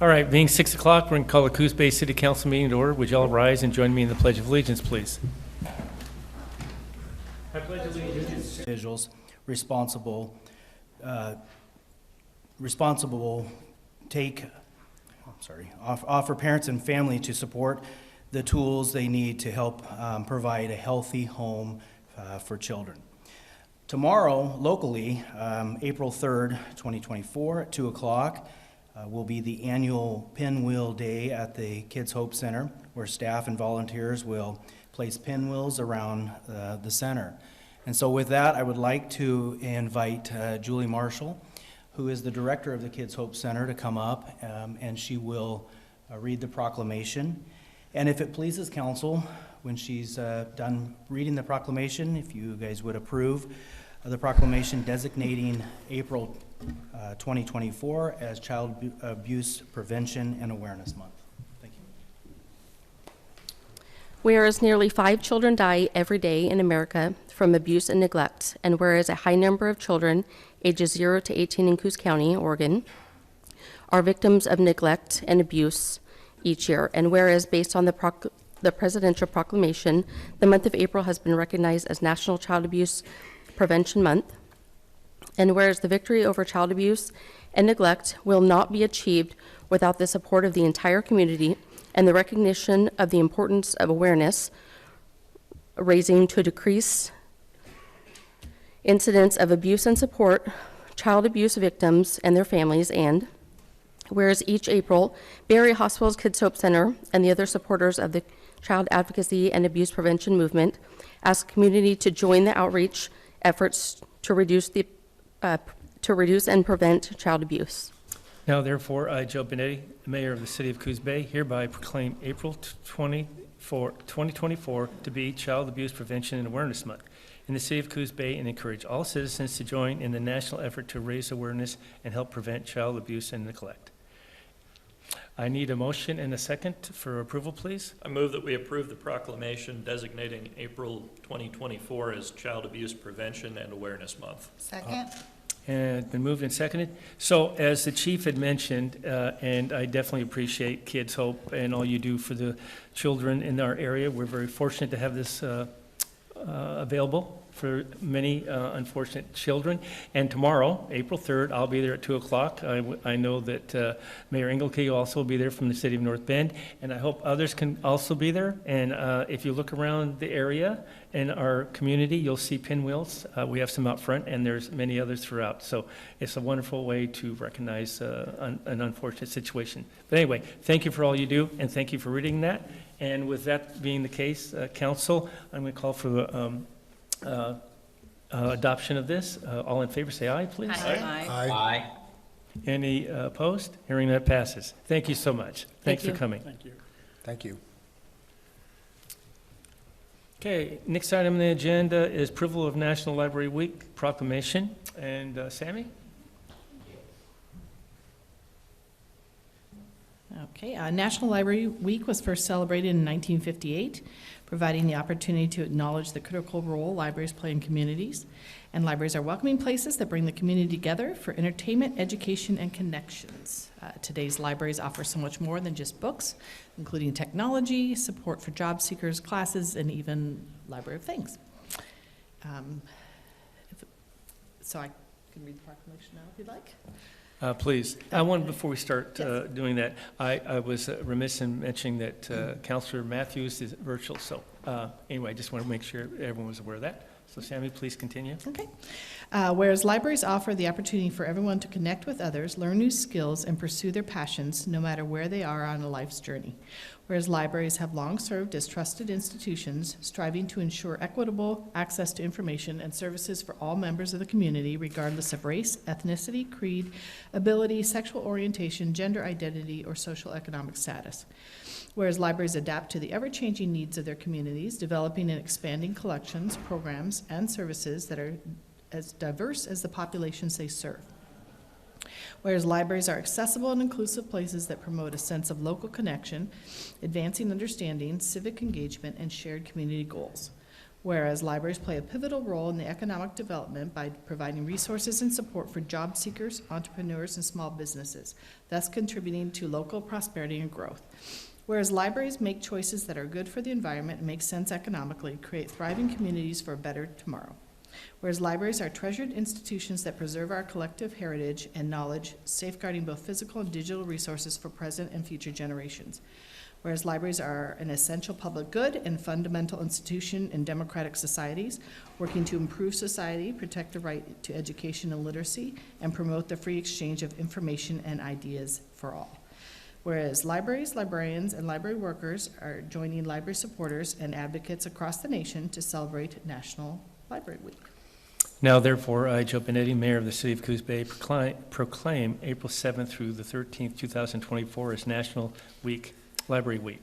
All right, being 6 o'clock, we're going to call the Coos Bay City Council meeting to order. Would you all rise and join me in the Pledge of Allegiance, please? I pledge allegiance. Individuals offer parents and family to support the tools they need to help provide a healthy home for children. Tomorrow, locally, April 3rd, 2024, at 2 o'clock, will be the annual Pinwheel Day at the Kids Hope Center, where staff and volunteers will place pinwheels around the center. And so with that, I would like to invite Julie Marshall, who is the director of the Kids Hope Center, to come up, and she will read the proclamation. And if it pleases council, when she's done reading the proclamation, if you guys would approve of the proclamation designating April 2024 as Child Abuse Prevention and Awareness Month. Thank you. Whereas nearly 5 children die every day in America from abuse and neglect, and whereas a high number of children ages 0 to 18 in Coos County, Oregon, are victims of neglect and abuse each year, and whereas based on the presidential proclamation, the month of April has been recognized as National Child Abuse Prevention Month, and whereas the victory over child abuse and neglect will not be achieved without the support of the entire community and the recognition of the importance of awareness raising to decrease incidents of abuse and support child abuse victims and their families, and whereas each April, Bay Area Hospital's Kids Hope Center and the other supporters of the child advocacy and abuse prevention movement ask community to join the outreach efforts to reduce and prevent child abuse. Now, therefore, I, Joe Benetti, Mayor of the City of Coos Bay, hereby proclaim April 2024 to be Child Abuse Prevention and Awareness Month in the City of Coos Bay, and encourage all citizens to join in the national effort to raise awareness and help prevent child abuse and neglect. I need a motion and a second for approval, please. I move that we approve the proclamation designating April 2024 as Child Abuse Prevention and Awareness Month. Second. And it's been moved and seconded. So as the chief had mentioned, and I definitely appreciate Kids Hope and all you do for the children in our area. We're very fortunate to have this available for many unfortunate children. And tomorrow, April 3rd, I'll be there at 2 o'clock. I know that Mayor Engelke will also be there from the city of North Bend, and I hope others can also be there. And if you look around the area in our community, you'll see pinwheels. We have some out front, and there's many others throughout. So it's a wonderful way to recognize an unfortunate situation. But anyway, thank you for all you do, and thank you for reading that. And with that being the case, council, I'm going to call for the adoption of this. All in favor, say aye, please. Aye. Aye. Any opposed? Hearing that passes. Thank you so much. Thanks for coming. Thank you. Thank you. Okay, next item on the agenda is approval of National Library Week proclamation. And Sammy? Okay, National Library Week was first celebrated in 1958, providing the opportunity to acknowledge the critical role libraries play in communities. And libraries are welcoming places that bring the community together for entertainment, education, and connections. Today's libraries offer so much more than just books, including technology, support for job seekers, classes, and even Library of Things. So I can read the proclamation now if you'd like. Please. I wanted, before we start doing that, I was remiss in mentioning that Councilor Matthews is virtual. So anyway, I just want to make sure everyone was aware of that. So Sammy, please continue. Okay. Whereas libraries offer the opportunity for everyone to connect with others, learn new skills, and pursue their passions no matter where they are on a life's journey. Whereas libraries have long served as trusted institutions, striving to ensure equitable access to information and services for all members of the community, regardless of race, ethnicity, creed, ability, sexual orientation, gender identity, or social economic status. Whereas libraries adapt to the ever-changing needs of their communities, developing and expanding collections, programs, and services that are as diverse as the populations they serve. Whereas libraries are accessible and inclusive places that promote a sense of local connection, advancing understanding, civic engagement, and shared community goals. Whereas libraries play a pivotal role in the economic development by providing resources and support for job seekers, entrepreneurs, and small businesses, thus contributing to local prosperity and growth. Whereas libraries make choices that are good for the environment and make sense economically, create thriving communities for a better tomorrow. Whereas libraries are treasured institutions that preserve our collective heritage and knowledge, safeguarding both physical and digital resources for present and future generations. Whereas libraries are an essential public good and fundamental institution in democratic societies, working to improve society, protect the right to education and literacy, and promote the free exchange of information and ideas for all. Whereas libraries, librarians, and library workers are joining library supporters and advocates across the nation to celebrate National Library Week. Now therefore, I, Joe Benetti, Mayor of the City of Coos Bay, proclaim April 7th through the 13th, 2024 as National Library Week.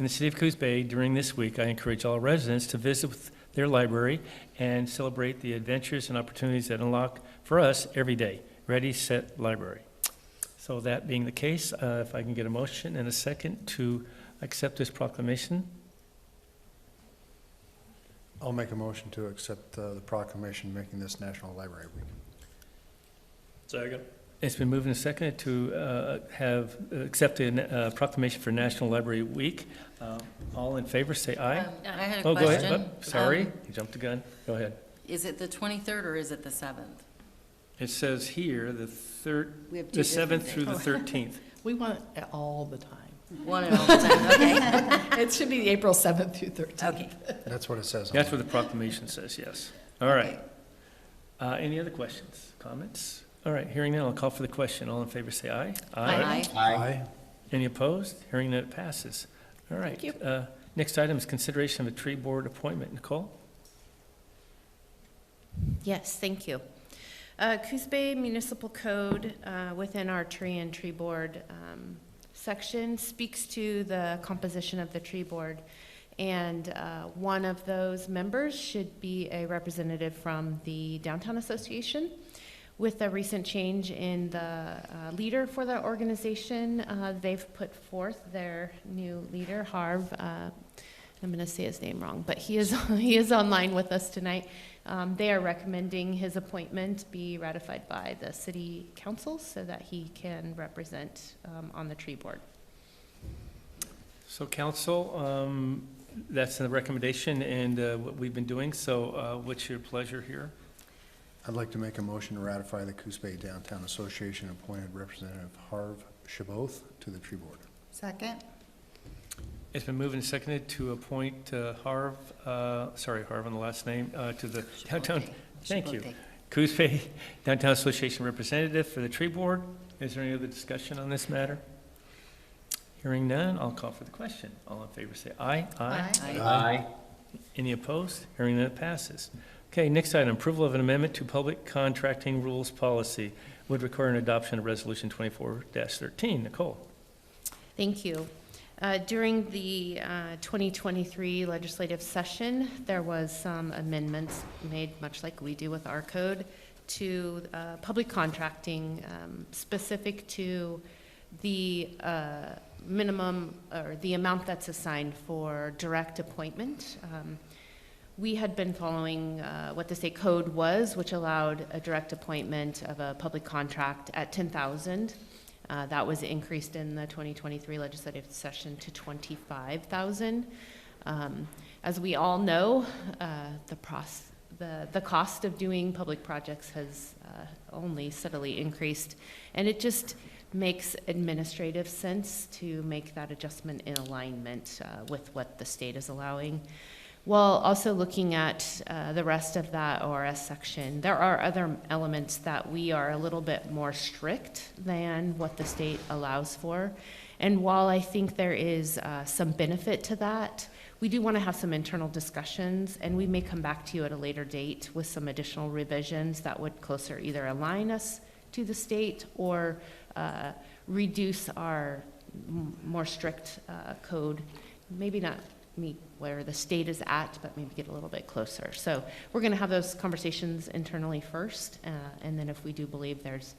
In the City of Coos Bay, during this week, I encourage all residents to visit with their library and celebrate the adventures and opportunities that unlock for us every day. Ready, set, library. So that being the case, if I can get a motion and a second to accept this proclamation. I'll make a motion to accept the proclamation making this National Library Week. Second. It's been moved and seconded to accept the proclamation for National Library Week. All in favor, say aye. I had a Oh, go question. ahead. Sorry, you jumped the gun. Go ahead. Is it the 23rd or is it the 7th? It says here the We have the two different 7th through the days. 13th. We want it all the time. One and all the time, okay. It should be April 7th through 13th. Okay. That's what it says. on That's it. what the proclamation says, yes. All right. Any other questions, comments? All right, hearing none, I'll call for the question. All in favor, say aye. Aye. Aye. Any opposed? Hearing none, it passes. All right. Thank you. Next item is consideration of a tree board appointment. Nicole? Yes, thank you. Coos Bay Municipal Code, within our tree and tree board section, speaks to the composition of the tree board. And one of those members should be a representative from the Downtown Association. With a recent change in the leader for the organization, they've put forth their new leader, Harv. I'm going to say his name wrong, but he is online with us tonight. They are recommending his appointment be ratified by the city council so that he can represent on the tree board. So council, that's the recommendation and what we've been doing. So what's your pleasure here? I'd like to make a motion to ratify the Coos Bay Downtown Association appointed Representative Harv Shaboth to the tree board. Second? It's been moved and seconded to appoint Harv on the last name, to the Downtown, thank you, Coos Bay Downtown Association representative for the tree board. Is there any other discussion on this matter? Hearing none, I'll call for the question. All in favor say aye. Aye. Aye. Any opposed? Hearing none, it passes. Okay, next item, approval of an amendment to public contracting rules policy would require an adoption of resolution 24-13. Nicole? Thank you. During the 2023 legislative session, there was some amendments made, much like we do with our code, to public contracting, specific to the minimum or the amount that's assigned for direct appointment. We had been following what the state code was, which allowed a direct appointment of a public contract at $10,000. That was increased in the 2023 legislative session to $25,000. As we all know, the cost of doing public projects has only steadily increased, and it just makes administrative sense to make that adjustment in alignment with what the state is allowing. While also looking at the rest of that ORS section, there are other elements that we are a little bit more strict than what the state allows for. And while I think there is some benefit to that, we do want to have some internal discussions, and we may come back to you at a later date with some additional revisions that would closer either align us to the state or reduce our more strict code, maybe not meet where the state is at, but maybe get a little bit closer. So we're going to have those conversations internally first, and then if we do believe there's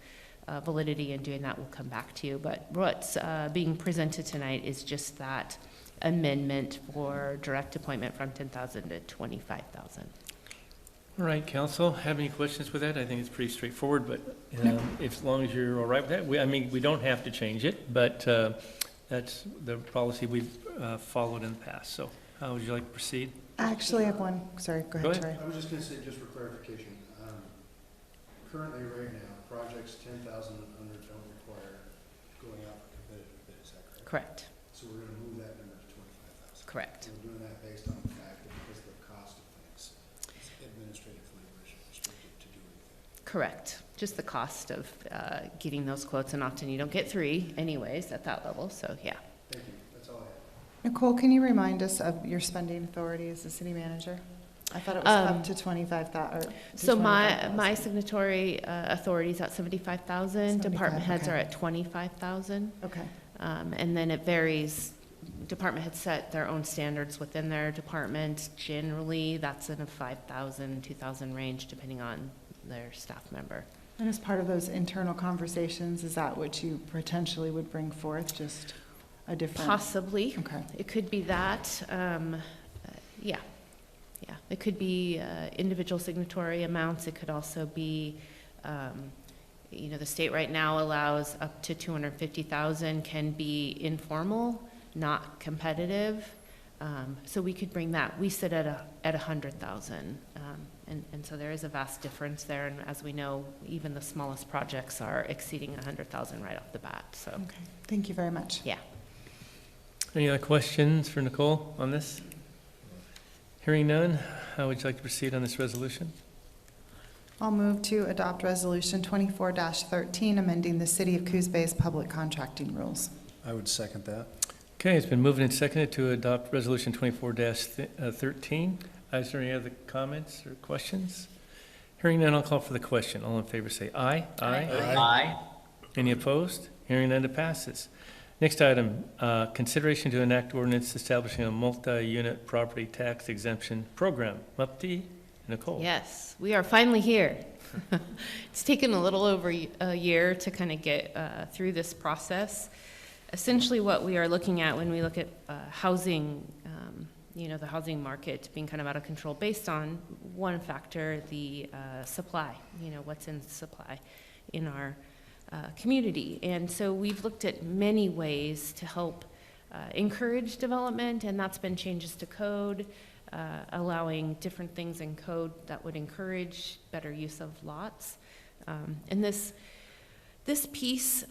validity in doing that, we'll come back to you. But what's being presented tonight is just that amendment for direct appointment from 10,000 to 25,000. All right, council, have any questions with that? I think it's pretty straightforward, but as long as you're all right with that, we don't have to change it, but that's the policy we've followed in the past. So how would you like to proceed? I actually have one, sorry, go ahead, Troy. I was just gonna say, just for clarification, currently, right now, projects 10,000 and under don't require going out for competitive bid, is that correct? Correct, So we're gonna move that number to 25,000. correct. We're doing that based on the fact that because of the cost of things, administratively, we're restricted to do anything. Correct. Just the cost of getting those quotes, and often you don't get 3 anyways at that level, so yeah. Thank you, that's all I have. Nicole, can you remind us of your spending authority as the city manager? I thought it was up to 25,000. So my signatory authority is at 75,000. Department heads okay. are at 25,000. Okay, And then it varies. Department heads set their own standards within their department. Generally, that's in a 5,000, 2,000 range, depending on their staff member. and as part of those internal conversations, is that what you potentially would bring forth, just a different? Possibly. Okay, It could be that. Yeah. Yeah. It could be individual signatory amounts. It could also be, the state right now allows up to 250,000 can be informal, not competitive. So we could bring that. We sit at 100,000. And so there is a vast difference there. And as we know, even the smallest projects are exceeding 100,000 right off the bat. So, okay, thank you very much. yeah. Any other questions for Nicole on this? Hearing none, how would you like to proceed on this resolution? I'll move to adopt Resolution 24-13, amending the City of Coos Bay's public contracting rules. I would second that. Okay, it's been moved and seconded to adopt Resolution 24-13. Is there any other comments or questions? Hearing none, I'll call for the question. All in favor say aye. Aye. Any opposed? Hearing none, it passes. Next item, consideration to enact ordinance establishing a multi-unit property tax exemption program. Mupti, Nicole. Yes, we are finally here. It's taken a little over a year to kind of get through this process. Essentially, what we are looking at when we look at housing, the housing market being kind of out of control based on one factor, the supply, what's in supply in our community. And so we've looked at many ways to help encourage development, and that's been changes to code, allowing different things in code that would encourage better use of lots. And this piece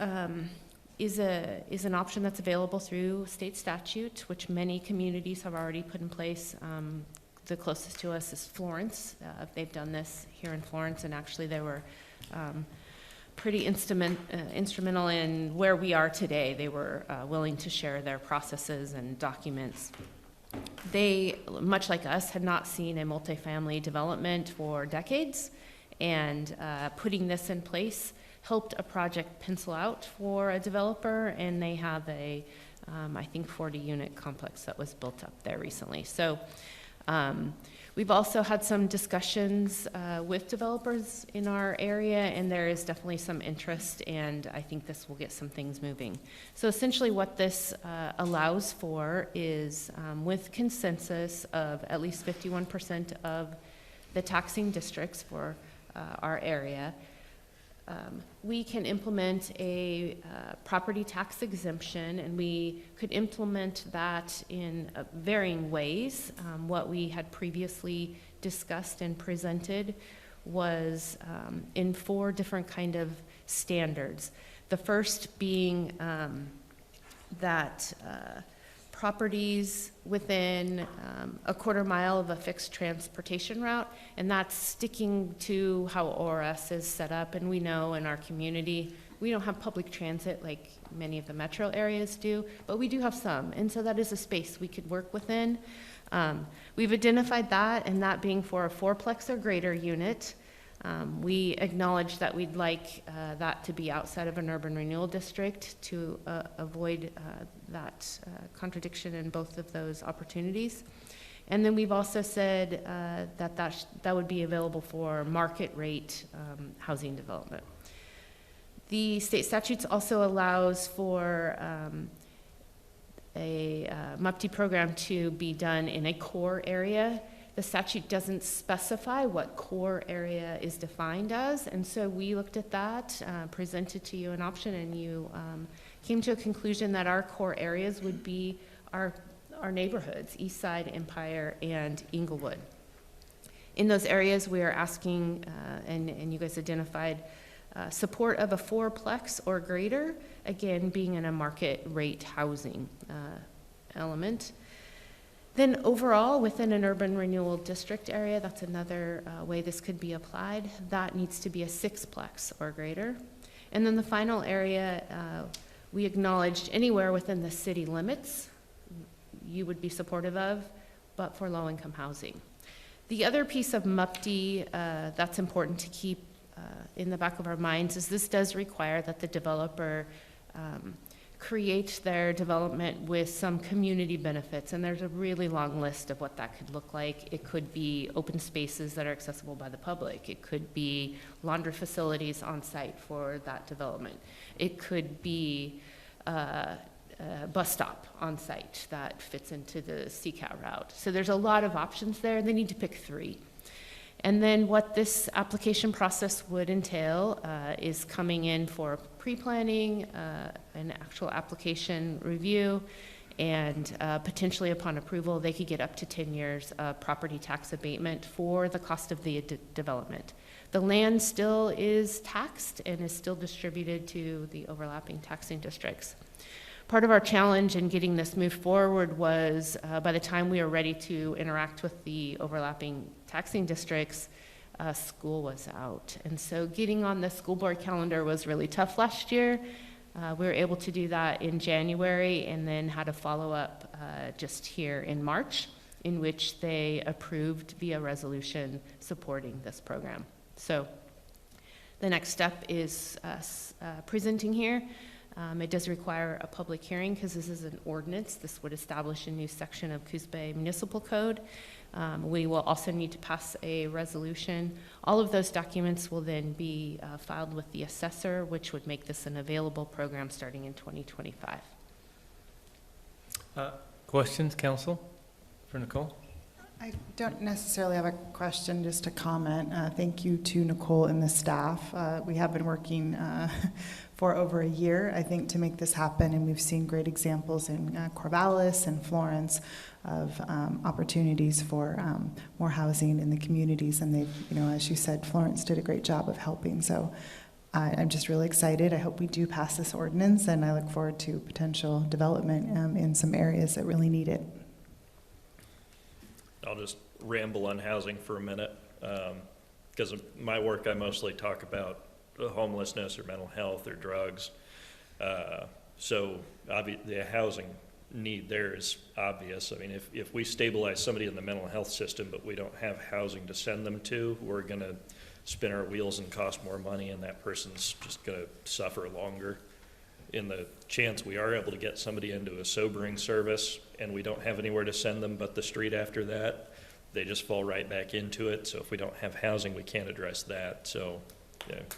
is an option that's available through state statute, which many communities have already put in place. The closest to us is Florence. They've done this here in Florence, and actually they were pretty instrumental in where we are today. They were willing to share their processes and documents. They, much like us, had not seen a multifamily development for decades, and putting this in place helped a project pencil out for a developer, and they have a, I think, 40-unit complex that was built up there recently. So we've also had some discussions with developers in our area, and there is definitely some interest, and I think this will get some things moving. So essentially what this allows for is, with consensus of at least 51% of the taxing districts for our area, we can implement a property tax exemption, and we could implement that in varying ways. What we had previously discussed and presented was in 4 different kind of standards. The first being that properties within a quarter mile of a fixed transportation route, and that's sticking to how ORS is set up. And we know in our community, we don't have public transit like many of the metro areas do, but we do have some, and so that is a space we could work within. We've identified that, and that being for a 4-plex or greater unit. We acknowledge that we'd like that to be outside of an urban renewal district to avoid that contradiction in both of those opportunities. And then we've also said that would be available for market rate housing development. The state statutes also allows for MUPTI program to be done in a core area. The statute doesn't specify what core area is defined as, and so we looked at that, presented to you an option, and you came to a conclusion that our core areas would be our neighborhoods, East Side, Empire, and Inglewood. In those areas, we are asking, and you guys identified, support of a fourplex or greater, again, being in a market rate housing element. Then overall, within an urban renewal district area, that's another way this could be applied, that needs to be a sixplex or greater. And then the final area, we acknowledged anywhere within the city limits you would be supportive of, but for low-income housing. The other piece of MUPTI that's important to keep in the back of our minds is this does require that the developer create their development with some community benefits, and there's a really long list of what that could look like. It could be open spaces that are accessible by the public. It could be laundry facilities on site for that development. It could be a bus stop on site that fits into the CCAT route. So there's a lot of options there. They need to pick 3. And then what this application process would entail is coming in for pre-planning, an actual application review, and potentially upon approval, they could get up to 10 years of property tax abatement for the cost of the development. The land still is taxed and is still distributed to the overlapping taxing districts. Part of our challenge in getting this moved forward was by the time we were ready to interact with the overlapping taxing districts, school was out. And so getting on the school board calendar was really tough last year. We were able to do that in January and then had a follow-up just here in March, in which they approved via resolution supporting this program. So the next step is us presenting here. It does require a public hearing because this is an ordinance. This would establish a new section of Coos Bay Municipal Code. We will also need to pass a resolution. All of those documents will then be filed with the assessor, which would make this an available program starting in 2025. Questions, council, for Nicole? I don't necessarily have a question, just a comment. Thank you to Nicole and the staff. We have been working for over a year, I think, to make this happen, and we've seen great examples in Corvallis and Florence of opportunities for more housing in the communities, and they've, as you said, Florence did a great job of helping. So I'm just really excited. I hope we do pass this ordinance, and I look forward to potential development in some areas that really need it. I'll just ramble on housing for a minute. Because of my work, I mostly talk about homelessness or mental health or drugs. So the housing need there is obvious. I mean, if we stabilize somebody in the mental health system, but we don't have housing to send them to, we're going to spin our wheels and cost more money, and that person's just going to suffer longer. In the chance we are able to get somebody into a sobering service and we don't have anywhere to send them but the street after that, they just fall right back into it. So if we don't have housing, we can't address that. So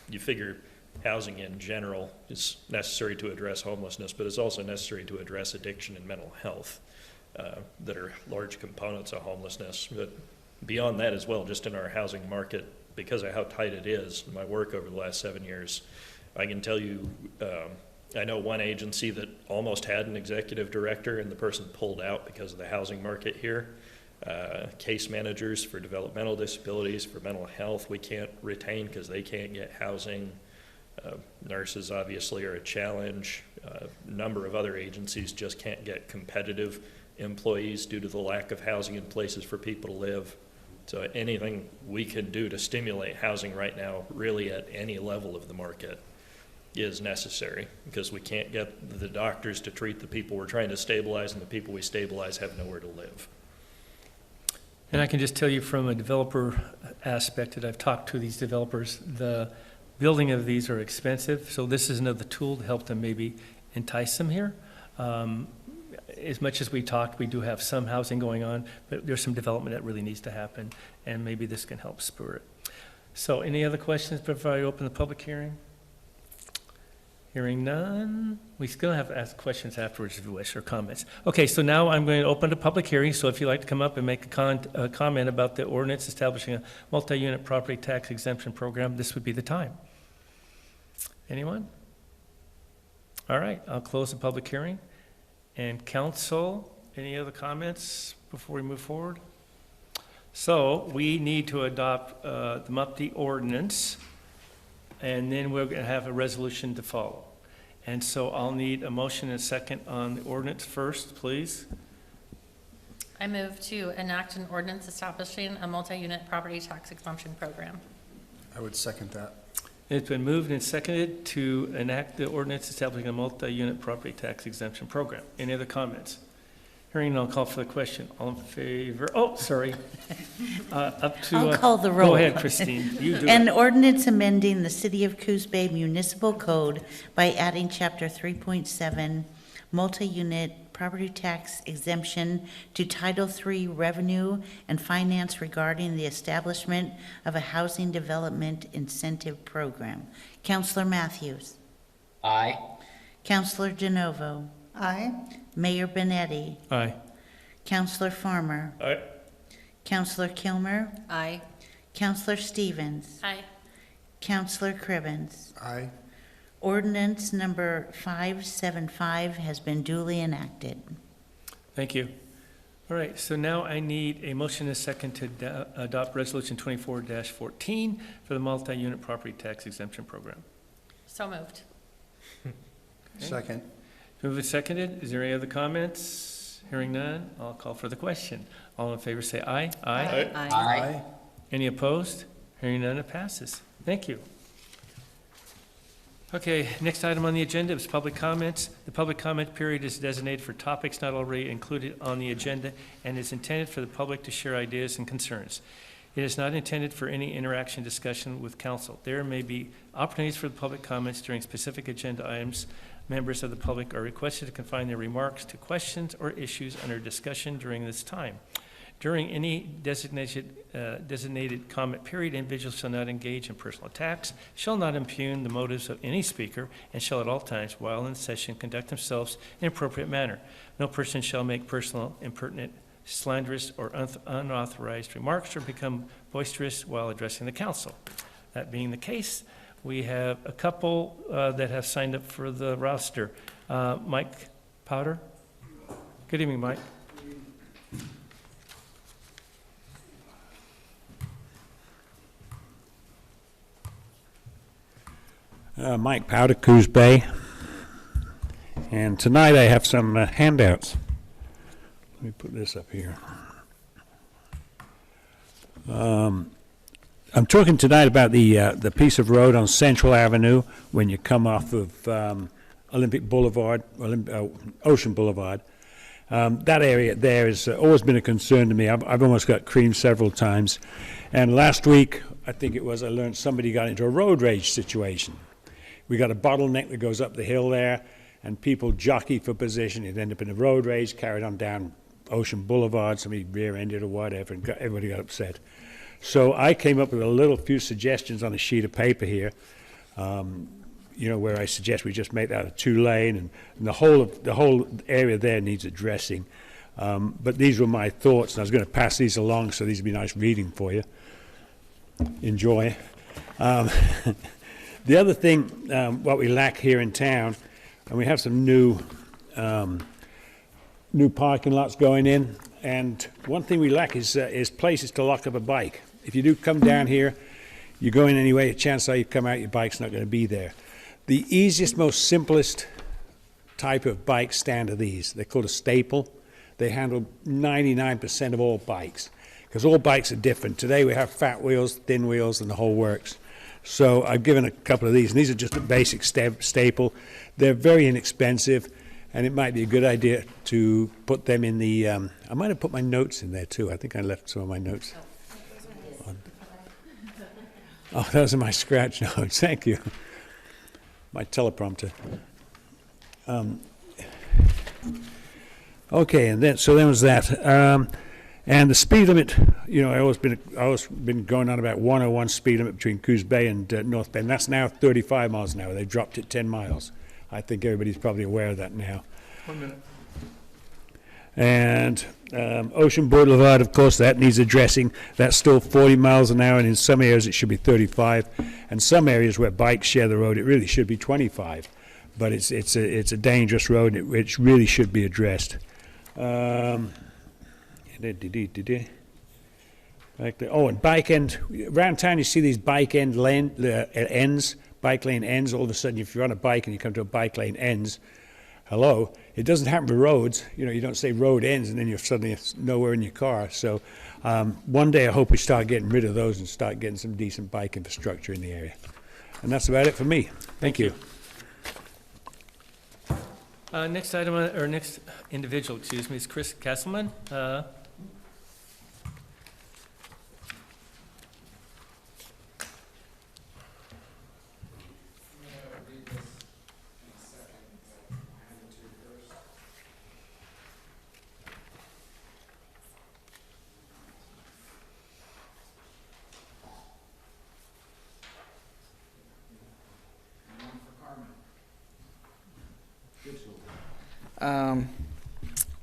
you figure housing in general is necessary to address homelessness, but it's also necessary to address addiction and mental health that are large components of homelessness. But beyond that as well, just in our housing market, because of how tight it is, my work over the last 7 years, I can tell you, I know one agency that almost had an executive director and the person pulled out because of the housing market here. Case managers for developmental disabilities, for mental health, we can't retain because they can't get housing. Nurses obviously are a challenge. A number of other agencies just can't get competitive employees due to the lack of housing in places for people to live. So anything we can do to stimulate housing right now, really at any level of the market, is necessary, because we can't get the doctors to treat the people we're trying to stabilize, and the people we stabilize have nowhere to live. And I can just tell you from a developer aspect that I've talked to these developers, the building of these are expensive, so this is another tool to help them maybe entice them here. As much as we talked, we do have some housing going on, but there's some development that really needs to happen, and maybe this can help spur it. So any other questions before I open the public hearing? Hearing none, we still have to ask questions afterwards if you wish, or comments. Okay, so now I'm going to open the public hearing, so if you'd like to come up and make a comment about the ordinance establishing a multi-unit property tax exemption program, this would be the time. Anyone? All right, I'll close the public hearing. And council, any other comments before we move forward? So we need to adopt the MUPD ordinance, and then we're going to have a resolution to follow. And so I'll need a motion and a second on the ordinance first, please. I move to enact an ordinance establishing a multi-unit property tax exemption program. I would second that. It's been moved and seconded to enact the ordinance establishing a multi-unit property tax exemption program. Any other comments? Hearing none, I'll call for the question. All in favor? Oh, sorry. Up to. I'll call the roll. Go ahead, Christine. You do An it. ordinance amending the City of Coos Bay Municipal Code by adding Chapter 3.7, multi-unit property tax exemption to Title III Revenue and Finance regarding the establishment of a housing development incentive program. Councilor Matthews. Aye. Councilor DeNovo. Aye. Mayor Benetti. Aye. Councilor Farmer. Aye. Councilor Kilmer. Aye. Councilor Stevens. Aye. Councilor Cribbins. Aye. Ordinance number 575 has been duly enacted. Thank you. All right, so now I need a motion and a second to adopt Resolution 24-14 for the multi-unit property tax exemption program. So moved. Second. Moved and seconded. Is there any other comments? Hearing none, I'll call for the question. All in favor say aye. Aye. Aye. Any opposed? Hearing none, it passes. Thank you. Okay, next item on the agenda is public comments. The public comment period is designated for topics not already included on the agenda and is intended for the public to share ideas and concerns. It is not intended for any interaction discussion with council. There may be opportunities for the public comments during specific agenda items. Members of the public are requested to confine their remarks to questions or issues under discussion during this time. During any designated comment period, individuals shall not engage in personal attacks, shall not impugn the motives of any speaker, and shall at all times, while in session, conduct themselves in an appropriate manner. No person shall make personal, impertinent, slanderous, or unauthorized remarks or become boisterous while addressing the council. That being the case, we have a couple that have signed up for the roster. Mike Powder? Good evening, Mike. Mike Powder, Coos Bay. And tonight I have some handouts. Let me put this up here. I'm talking tonight about the piece of road on Central Avenue when you come off of Olympic Boulevard, Ocean Boulevard. That area there has always been a concern to me. I've almost got creamed several times. And last week, I think it was, I learned somebody got into a road rage situation. We got a bottleneck that goes up the hill there, and people jockey for position. It ended up in a road rage, carried on down Ocean Boulevard, somebody rear-ended or whatever, and everybody got upset. So I came up with a few suggestions on a sheet of paper here, where I suggest we just make that a 2-lane, and the whole area there needs addressing. But these were my thoughts, and I was going to pass these along, so these would be nice reading for you. Enjoy. The other thing, what we lack here in town, and we have some new parking lots going in, and one thing we lack is places to lock up a bike. If you do come down here, you go in anyway, a chance that you come out, your bike's not going to be there. The easiest, most simplest type of bike stand are these. They're called a staple. They handle 99% of all bikes, because all bikes are different. Today we have fat wheels, thin wheels, and the whole works. So I've given a couple of these, and these are just a basic staple. They're very inexpensive, and it might be a good idea to put them in the, I might have put my notes in there too. I think I left some of my notes. Oh, those are my scratch notes. Thank you. My teleprompter. Okay, and then was that. And the speed limit, I always been going on about 101 speed limit between Coos Bay and North Bend. That's now 35 miles an hour. They dropped it 10 miles. I think everybody's probably aware of that now. 1 minute. And Ocean Boulevard, of course, that needs addressing. That's still 40 miles an hour, and in some areas it should be 35. And some areas where bikes share the road, it really should be 25. But it's a dangerous road, which really should be addressed. Back there. Oh, and bike end. Around town, you see these bike end ends, bike lane ends. All of a sudden, if you're on a bike and you come to a bike lane ends, hello, it doesn't happen for roads. You know, you don't say road ends and then you're suddenly nowhere in your car. So one day I hope we start getting rid of those and start getting some decent bike infrastructure in the area. And that's about it for me. Thank you. Next item, or next individual, excuse me, is Chris Castleman.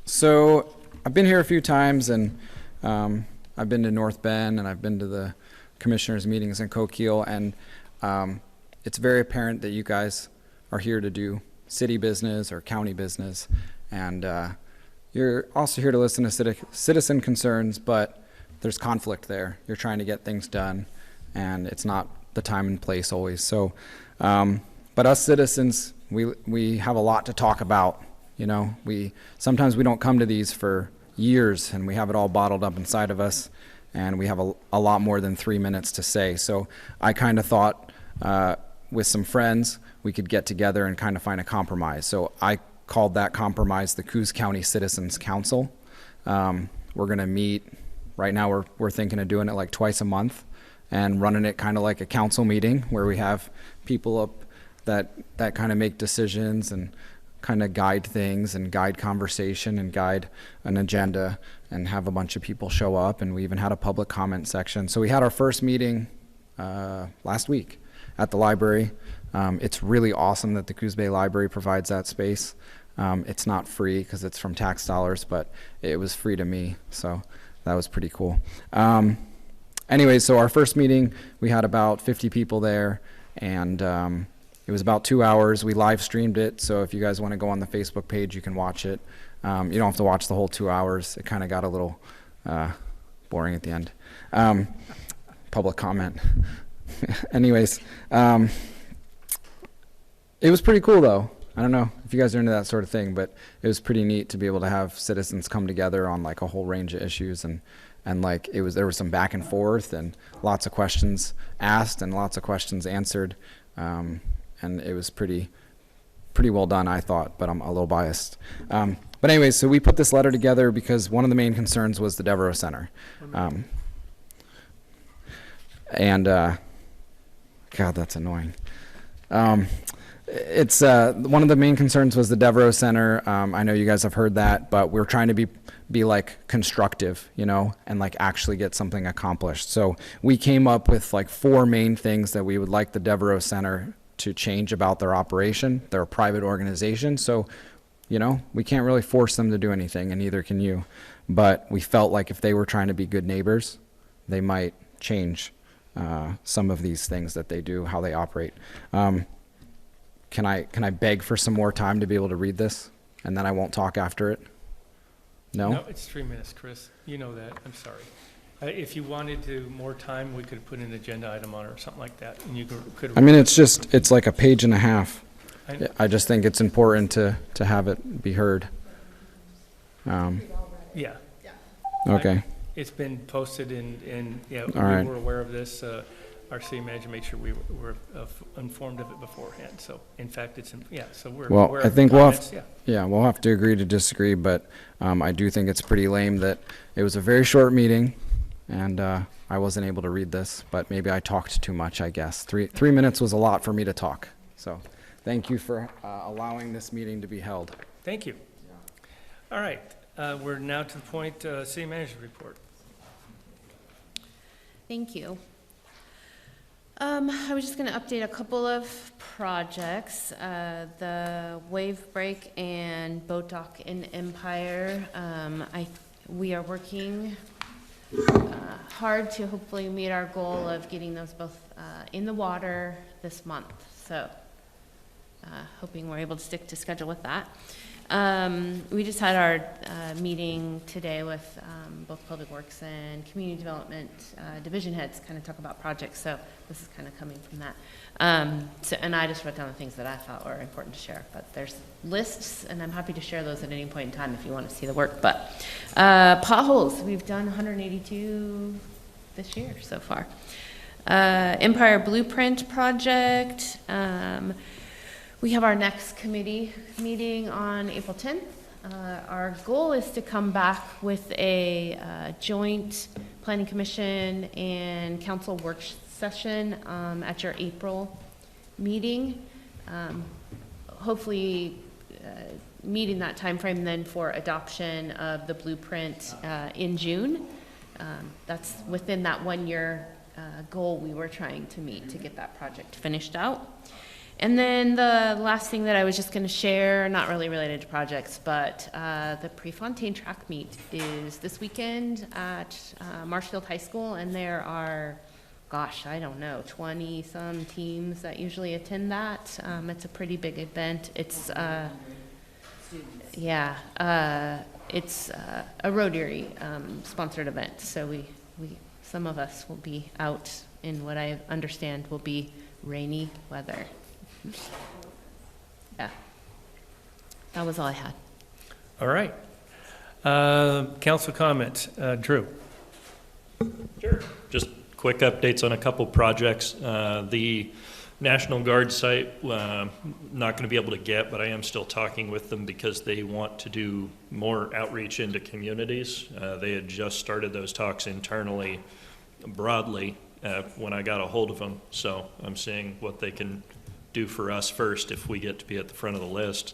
So I've been here a few times, and I've been to North Bend, and I've been to the commissioners' meetings in Coquille, and it's very apparent that you guys are here to do city business or county business, and you're also here to listen to citizen concerns, but there's conflict there. You're trying to get things done, and it's not the time and place always. So, but us citizens, we have a lot to talk about. You know, sometimes we don't come to these for years, and we have it all bottled up inside of us, and we have a lot more than 3 minutes to say. So I kind of thought with some friends we could get together and kind of find a compromise. So I called that compromise the Coos County Citizens Council. We're going to meet. Right now we're thinking of doing it like twice a month and running it kind of like a council meeting where we have people up that kind of make decisions and kind of guide things and guide conversation and guide an agenda and have a bunch of people show up. And we even had a public comment section. So we had our first meeting last week at the library. It's really awesome that the Coos Bay Library provides that space. It's not free because it's from tax dollars, but it was free to me. So that was pretty cool. Anyway, so our first meeting, we had about 50 people there, and it was about 2 hours. We live streamed it, so if you guys want to go on the Facebook page, you can watch it. You don't have to watch the whole 2 hours. It kind of got a little boring at the end. Public comment. Anyways, it was pretty cool, though. I don't know if you guys are into that sort of thing, but it was pretty neat to be able to have citizens come together on like a whole range of issues, and like there was some back and forth and lots of questions asked and lots of questions answered. And it was pretty well done, I thought, but I'm a little biased. But anyways, so we put this letter together because one of the main concerns was the Devereaux Center. God, that's annoying. It's one of the main concerns was the Devereaux Center. I know you guys have heard that, but we're trying to be like constructive, you know, and like actually get something accomplished. So we came up with like 4 main things that we would like the Devereaux Center to change about their operation. They're a private organization, so you know, we can't really force them to do anything, and neither can you. But we felt like if they were trying to be good neighbors, they might change some of these things that they do, how they operate. Can I beg for some more time to be able to read this, and then I won't talk after it? No? No, it's 3 minutes, Chris. You know that. I'm sorry. If you wanted more time, we could put an agenda item on it or something like that, and you could. I mean, it's like a page and a half. I just think it's important to have it be heard. Yeah. Okay. It's been posted and yeah, we All right. were aware of this. Our city manager made sure we were informed of it beforehand. So in fact, so we're Well, aware I of think the we'll comments, we'll have to agree to disagree, but I do think it's pretty lame that it was a very short meeting, and I wasn't able to read this, but maybe I talked too much, I guess. Three minutes was a lot for me to talk. So thank you for allowing this meeting to be held. Thank you. All right, we're now to the point, city manager report. Thank you. I was just going to update a couple of projects. The Wave Break and Boat Dock in Empire. We are working hard to hopefully meet our goal of getting those both in the water this month. So hoping we're able to stick to schedule with that. We just had our meeting today with both Public Works and Community Development division heads, kind of talk about projects, so this is kind of coming from that. And I just wrote down the things that I thought were important to share, but there's lists, and I'm happy to share those at any point in time if you want to see the work. But potholes, we've done 182 this year so far. Empire Blueprint Project, we have our next committee meeting on April 10th. Our goal is to come back with a joint Planning Commission and Council work session at your April meeting. Hopefully meeting that time frame then for adoption of the blueprint in June. That's within that 1 year goal we were trying to meet to get that project finished out. And then the last thing that I was just going to share, not really related to projects, but the Prefontaine track meet is this weekend at Marshfield High School, and there are, gosh, I don't know, 20-some teams that usually attend that. It's a pretty big event. It's, it's a Rotary sponsored event, so we some of us will be out in what I understand will be rainy weather. Yeah, that was all I had. All right. Council comments. Drew? Sure. Just quick updates on a couple projects. The National Guard site, not going to be able to get, but I am still talking with them because they want to do more outreach into communities. They had just started those talks internally, broadly, when I got a hold of them. So I'm seeing what they can do for us first if we get to be at the front of the list.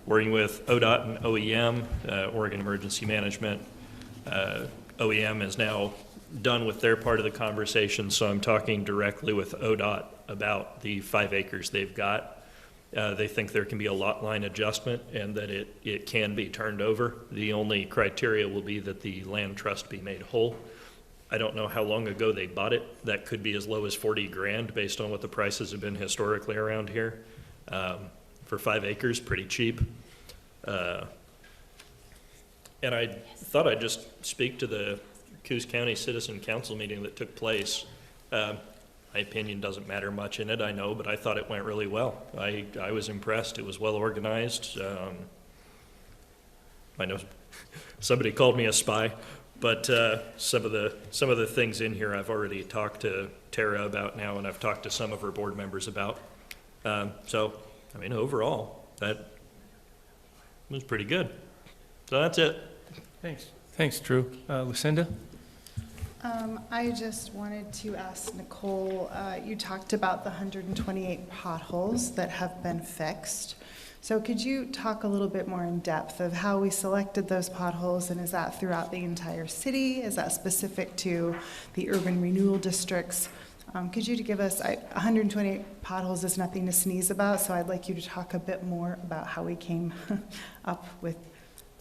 Working with ODOT and OEM, Oregon Emergency Management. OEM is now done with their part of the conversation, so I'm talking directly with ODOT about the 5 acres they've got. They think there can be a lot line adjustment and that it can be turned over. The only criteria will be that the land trust be made whole. I don't know how long ago they bought it. That could be as low as 40 grand based on what the prices have been historically around here. For 5 acres, pretty cheap. And I thought I'd just speak to the Coos County Citizen Council meeting that took place. My opinion doesn't matter much in it, I know, but I thought it went really well. I was impressed. It was well organized. I know somebody called me a spy. But some of the things in here I've already talked to Tara about now, and I've talked to some of her board members about. So, I mean, overall, that was pretty good. So that's it. Thanks. Thanks, Drew. Lucinda? I just wanted to ask Nicole, you talked about the 128 potholes that have been fixed. So could you talk a little bit more in depth of how we selected those potholes, and is that throughout the entire city? Is that specific to the urban renewal districts? Could you give us, 128 potholes is nothing to sneeze about, so I'd like you to talk a bit more about how we came up with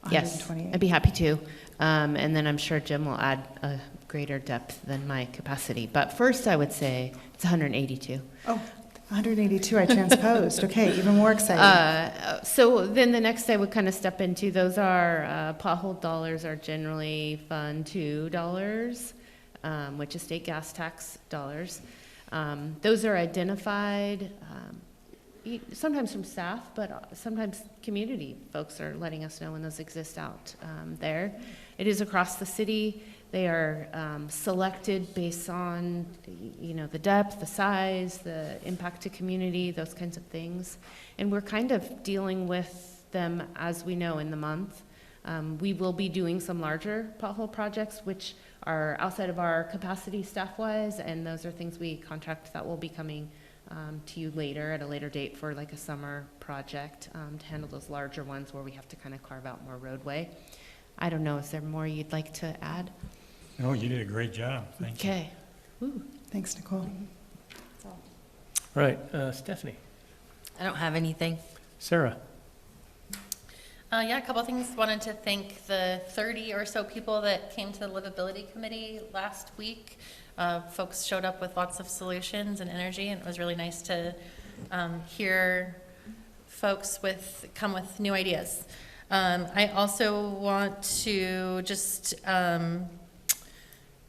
128. Yes, I'd be happy to. And then I'm sure Jim will add a greater depth than my capacity. But first I would say it's 182. Oh. 182, I transposed. Okay, even more exciting. So then the next I would kind of step into, those are, pothole dollars are generally Fund $2, which is state gas tax dollars. Those are identified, sometimes from staff, but sometimes community folks are letting us know when those exist out there. It is across the city. They are selected based on, the depth, the size, the impact to community, those kinds of things. And we're kind of dealing with them as we know in the month. We will be doing some larger pothole projects, which are outside of our capacity staff-wise, and those are things we contract that will be coming to you later at a later date for like a summer project to handle those larger ones where we have to kind of carve out more roadway. I don't know, is there more you'd like to add? Oh, you did a great job. Thank you. Okay. Ooh. Thanks, Nicole. All right, Stephanie, I don't have anything. Sarah. Yeah, a couple of things. Wanted to thank the 30 or so people that came to the Livability Committee last week. Folks showed up with lots of solutions and energy, and it was really nice to hear folks come with new ideas. I also want to just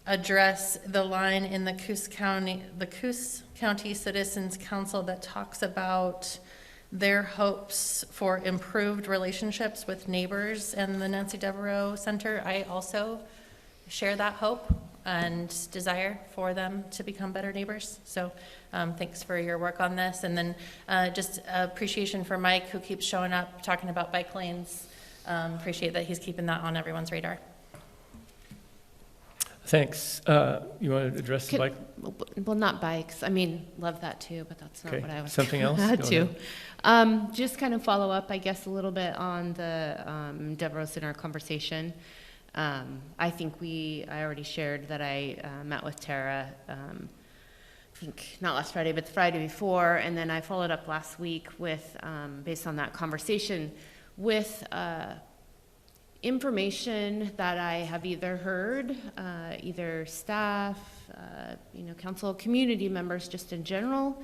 address the line in the Coos County Citizens Council that talks about their hopes for improved relationships with neighbors and the Nancy Devereaux Center. I also share that hope and desire for them to become better neighbors. So thanks for your work on this. And then just appreciation for Mike, who keeps showing up talking about bike lanes. Appreciate that he's keeping that on everyone's radar. Thanks. You want to address the bike? Well, not bikes. I mean, love that too, but that's not Okay. what I was. Something else? Had Go to. ahead. Just kind of follow up, I guess, a little bit on the Devereaux Center conversation. I think I already shared that I met with Tara, I think not last Friday, but the Friday before, and then I followed up last week with, based on that conversation, with information that I have either heard, either staff, council, community members, just in general,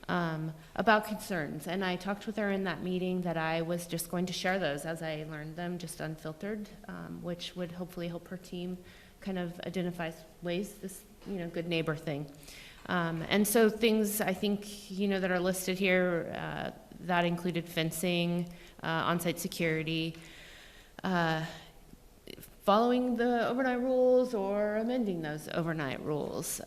about concerns. And I talked with her in that meeting that I was just going to share those as I learned them, just unfiltered, which would hopefully help her team kind of identify ways this, good neighbor thing. And so things I think, that are listed here, that included fencing, on-site security, following the overnight rules or amending those overnight rules,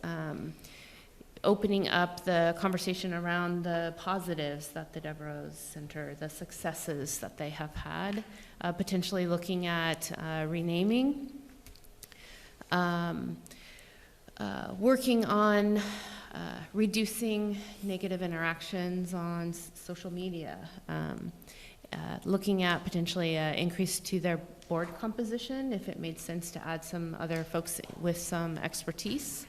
opening up the conversation around the positives that the Devereaux Center, the successes that they have had, potentially looking at renaming, working on reducing negative interactions on social media, looking at potentially an increase to their board composition if it made sense to add some other folks with some expertise.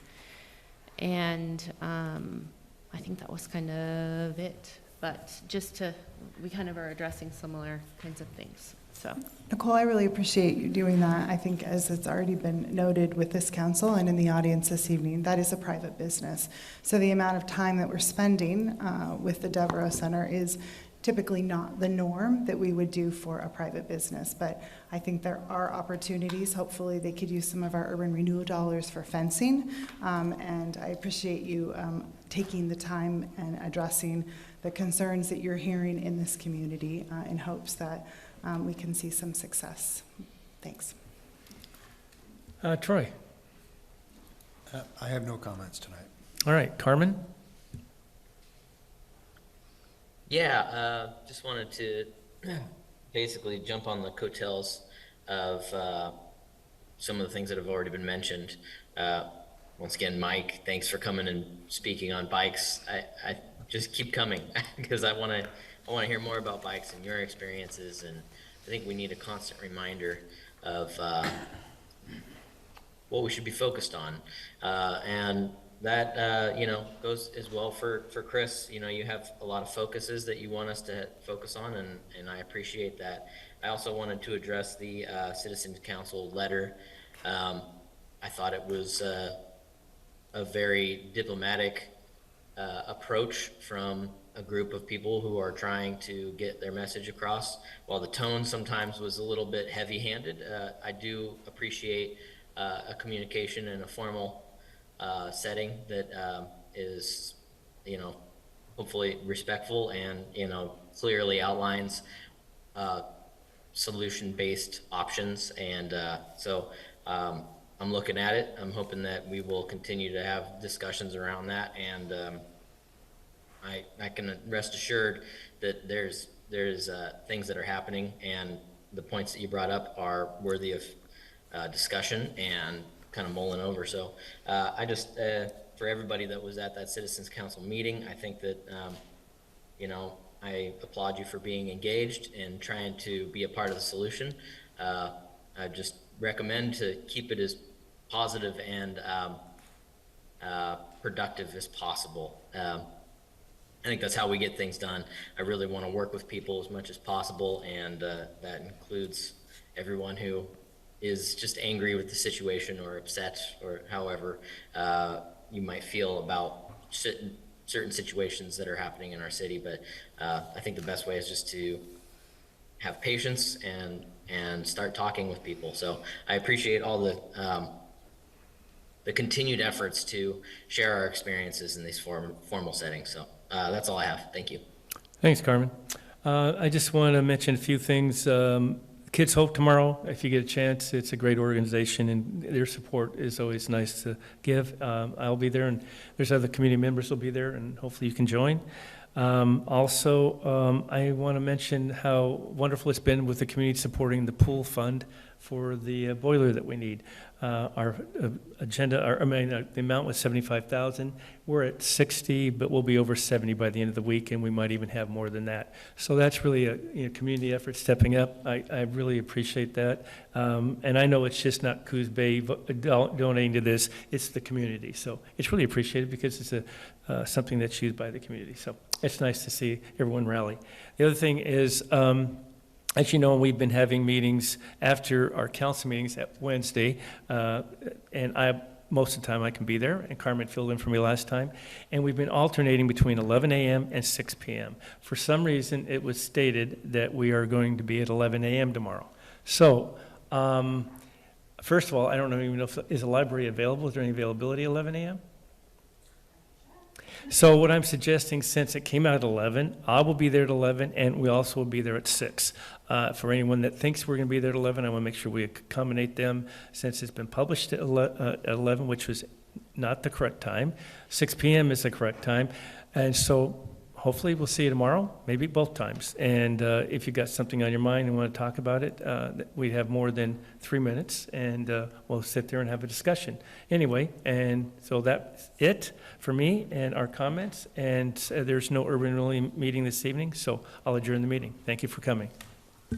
And I think that was kind of it. But we kind of are addressing similar kinds of things. So, Nicole, I really appreciate you doing that. I think, as it's already been noted with this council and in the audience this evening, that is a private business. So the amount of time that we're spending with the Devereaux Center is typically not the norm that we would do for a private business, but I think there are opportunities. Hopefully they could use some of our urban renewal dollars for fencing, and I appreciate you taking the time and addressing the concerns that you're hearing in this community in hopes that we can see some success. Thanks. Troy. I have no comments tonight. All right, Carmen. Yeah, just wanted to basically jump on the coattails of some of the things that have already been mentioned. Once again, Mike, thanks for coming and speaking on bikes. I just keep coming because I want to hear more about bikes and your experiences, and I think we need a constant reminder of what we should be focused on, and that goes as well for Chris. You have a lot of focuses that you want us to focus on, and I appreciate that. I also wanted to address the Citizens Council letter. I thought it was a very diplomatic approach from a group of people who are trying to get their message across. While the tone sometimes was a little bit heavy-handed, I do appreciate a communication in a formal setting that is, hopefully respectful and, clearly outlines solution-based options. And so I'm looking at it. I'm hoping that we will continue to have discussions around that. And I can rest assured that there's things that are happening, and the points that you brought up are worthy of discussion and kind of mulling over. So I just, for everybody that was at that Citizens Council meeting, I think that, I applaud you for being engaged and trying to be a part of the solution. I just recommend to keep it as positive and productive as possible. I think that's how we get things done. I really want to work with people as much as possible, and that includes everyone who is just angry with the situation or upset or however you might feel about certain situations that are happening in our city. But I think the best way is just to have patience and start talking with people. So I appreciate all the continued efforts to share our experiences in these formal settings. So that's all I have. Thank you. Thanks, Carmen. I just want to mention a few things. Kids Hope tomorrow, if you get a chance, it's a great organization, and their support is always nice to give. I'll be there, and there's other community members will be there, and hopefully you can join. Also, I want to mention how wonderful it's been with the community supporting the pool fund for the boiler that we need. Our the amount was 75,000. We're at 60, but we'll be over 70 by the end of the week, and we might even have more than that. So that's really a community effort stepping up. I really appreciate that. And I know it's just not Coos Bay donating to this, it's the community. So it's really appreciated because it's something that's used by the community. So it's nice to see everyone rally. The other thing is, as you know, we've been having meetings after our council meetings at Wednesday, and most of the time I can be there, and Carmen filled in for me last time, and we've been alternating between 11 a.m. and 6 p.m. For some reason, it was stated that we are going to be at 11 a.m. tomorrow. So, first of all, I don't even know is the library available? Is there any availability at 11 a.m.? So what I'm suggesting, since it came out at 11, I will be there at 11, and we also will be there at 6. For anyone that thinks we're going to be there at 11, I want to make sure we accommodate them, since it's been published at 11, which was not the correct time. 6 p.m. is the correct time. And so hopefully we'll see you tomorrow, maybe both times. And if you've got something on your mind and want to talk about it, we have more than 3 minutes, and we'll sit there and have a discussion. Anyway, and so that's it for me and our comments. And there's no urban renewal meeting this evening, so I'll adjourn the meeting. Thank you for coming.